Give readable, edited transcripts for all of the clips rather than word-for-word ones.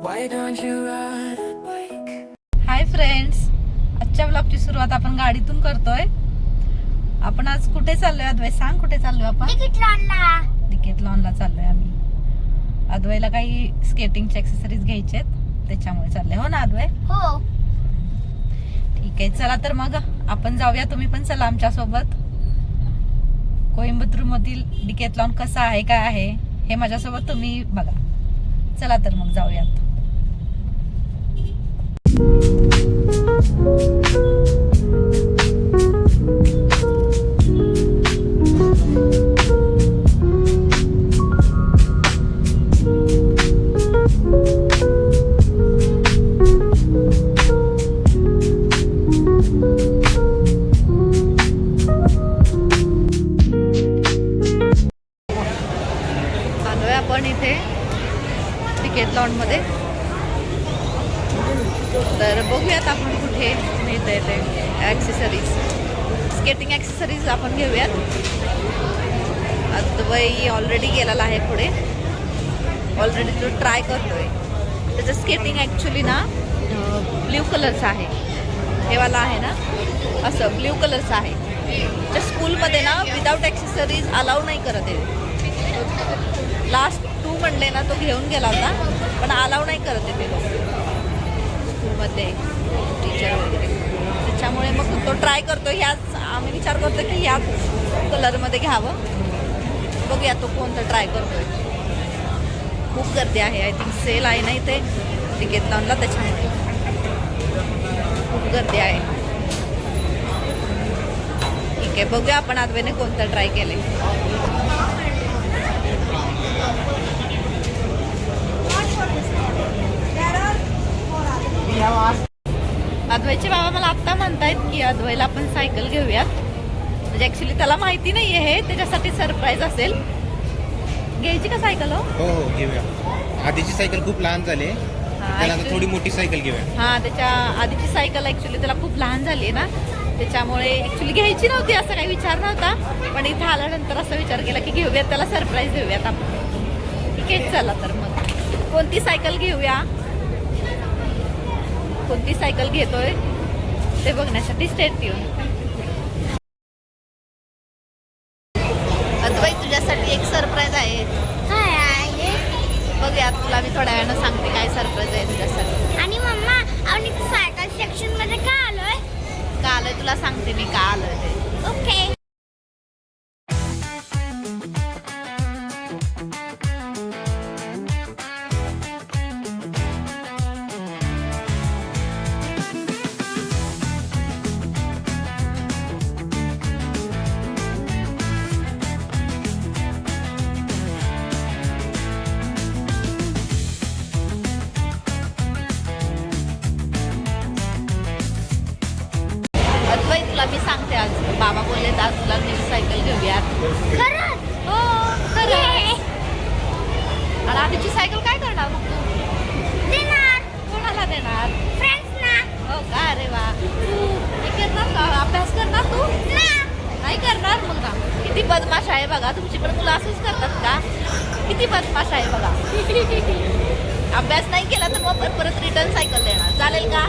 Hi friends, आजच्या ब्लॉगची सुरुवात आपण गाडीतून करतोय. आपण आज कुठे चाललोय अद्वै? सांग, कुठे चाललोय आपण? डिकेथलॉनला चाललोय आम्ही. अद्वैला काही स्केटिंगचे एक्सेसरीज घ्यायचे आहेत, त्याच्यामुळे चाललोय. हो ना अद्वै? हो. ठीक आहे, चला तर मग आपण जाऊया. तुम्ही पण चला आमच्या सोबत. कोइंबतूर मधील डिकेथलॉन कसं आहे, काय आहे हे माझ्यासोबत तुम्ही बघा. चला तर मग जाऊयात. आलोय आपण इथे डिकेथलॉन मध्ये. तर बघूयात आपण कुठे मिळतंय ते ॲक्सेसरीज, स्केटिंग ॲक्सेसरीज आपण घेऊयात. अद्वै ऑलरेडी गेलेला आहे पुढे, ऑलरेडी तो ट्राय करतोय. त्याचं स्केटिंग ॲक्च्युली ना ब्ल्यू कलरचं आहे. हे वाला आहे ना, असं ब्ल्यू कलरचं आहे. त्या स्कूलमध्ये ना विदाऊट ॲक्सेसरीज अलाउ नाही करत आहे. लास्ट 2 म्हणले ना, तो घेऊन गेला होता, पण अलाउ नाही करत आहे ते लोक स्कूलमध्ये, टीचर वगैरे. त्याच्यामुळे मग तो ट्राय करतो. ह्याच आम्ही विचार करतो की ह्याच कलरमध्ये घ्यावं. बघूया तो कोणतं ट्राय करतोय. खूप गर्दी आहे. आय थिंक सेल आहे ना इथे डिकेथलॉनला, त्याच्यामुळे खूप गर्दी आहे. ठीक आहे, बघूया आपण अद्वैने कोणतं ट्राय केलंय. अद्वैचे बाबा मला आत्ता म्हणतायत की अद्वैला आपण सायकल घेऊयात. म्हणजे ऍक्च्युली त्याला माहिती नाही आहे, त्याच्यासाठी सरप्राईज असेल. घ्यायची का सायकल? हो घेऊया. आधीची सायकल खूप लहान झाली, त्याला आता थोडी मोठी सायकल घेऊया. हा, त्याच्या आधीची सायकल ऍक्च्युली त्याला खूप लहान झाली आहे ना, त्याच्यामुळे ऍक्च्युली घ्यायची नव्हती, असं काही विचार नव्हता. पण इथे आल्यानंतर असा विचार केला की घेऊयात, त्याला सरप्राईज देऊयात आपण. ठीक आहे, चला तर मग कोणती सायकल घेऊया, कोणती सायकल घेतोय ते बघण्यासाठी स्टे ट्यून. अद्वै, तुझ्यासाठी एक सरप्राईज आहे. बघूया, तुला मी थोड्या वेळानं सांगते काय सरप्राईज आहे तुझ्यासाठी. आणि मम्मा, आपण सायकल सेक्शन मध्ये का आलोय तुला सांगते मी का आलोय ते. ओके. अद्वै, तुला मी सांगते, आज बाबा बोलले आज तुला नवी सायकल घेऊयात. खरंच? हो खरं. आणि आधीची सायकल काय करणार मग तू? देणार. कोणाला देणार? फ्रेंड्स ना. हो का? अरे वा. तू हे करणार का? अभ्यास करणार तू? नाही करणार. मग ना किती बदमाश आहे बघा. तुमची पण मुलं असंच करतात का? किती बदमाश आहे बघा. अभ्यास नाही केला तर मग परत रिटर्न सायकल देणार, चालेल का?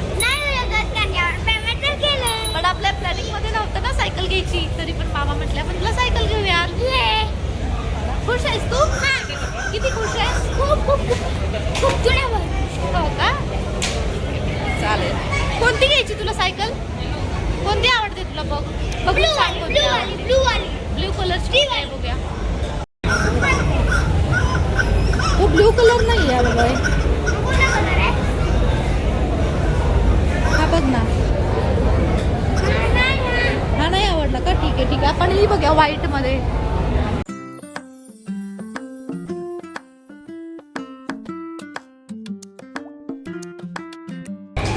पण आपल्या प्लॅनिंग मध्ये नव्हतं ना सायकल घ्यायची, तरी पण मामा म्हटल्या पण तुला सायकल घेऊया. खुश आहेस तू? किती खुश आहेस? खूप हो का? चालेल. कोणती घ्यायची तुला सायकल? कोणती आवडते तुला? बघ ब्ल्यू कलरची आहे. बघूया. तो ब्ल्यू कलर नाही आहे बघा. हा बघ ना. हा नाही आवडला का? ठीक आहे आपण ही बघूया व्हाईट मध्ये.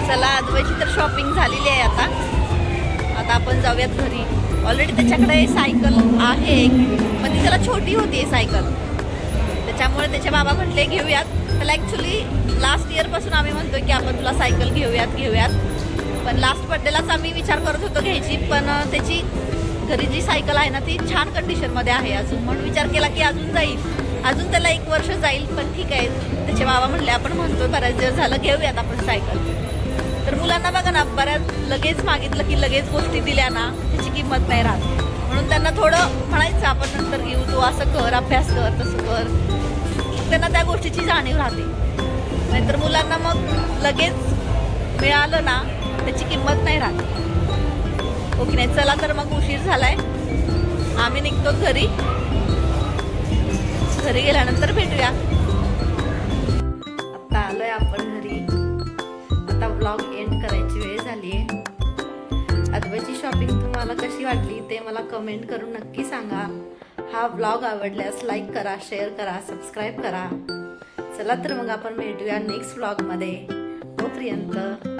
चला, अद्वैची तर शॉपिंग झालेली आहे. आता आपण जाऊयात घरी. ऑलरेडी त्याच्याकडे सायकल आहे, पण ती त्याला छोटी होती सायकल, त्याच्यामुळे त्याचे बाबा म्हटले घेऊयात. त्याला ॲक्च्युली लास्ट इयरपासून आम्ही म्हणतोय की आपण तुला सायकल घेऊयात. पण लास्ट बर्थडेलाच आम्ही विचार करत होतो घ्यायची, पण त्याची घरी जी सायकल आहे ना ती छान कंडिशनमध्ये आहे अजून, म्हणून विचार केला की अजून जाईल. अजून त्याला 1 वर्ष जाईल, पण ठीक आहे. त्याचे बाबा म्हणले आपण म्हणतोय बऱ्याच दिवस झालं घेऊयात आपण सायकल. तर मुलांना बघा ना, बऱ्याच लगेच मागितलं की लगेच गोष्टी दिल्या ना त्याची किंमत नाही राहत. म्हणून त्यांना थोडं म्हणायचं आपण नंतर घेऊ, तू असं कर, अभ्यास कर, तसं कर. त्यांना त्या गोष्टीची जाणीव राहते. नाहीतर मुलांना मग लगेच मिळालं ना त्याची किंमत नाही राहत. ओके नाही, चला तर मग उशीर झालाय, आम्ही निघतो घरी. घरी गेल्यानंतर भेटूया. आता आलोय आपण घरी. आता व्लॉग एंड करायची वेळ झाली आहे. अद्वैची शॉपिंग तुम्हाला कशी वाटली ते मला कमेंट करून नक्की सांगा. हा व्लॉग आवडल्यास लाईक करा, शेअर करा, सबस्क्राईब करा. चला तर मग आपण भेटूया नेक्स्ट व्लॉगमध्ये. तोपर्यंत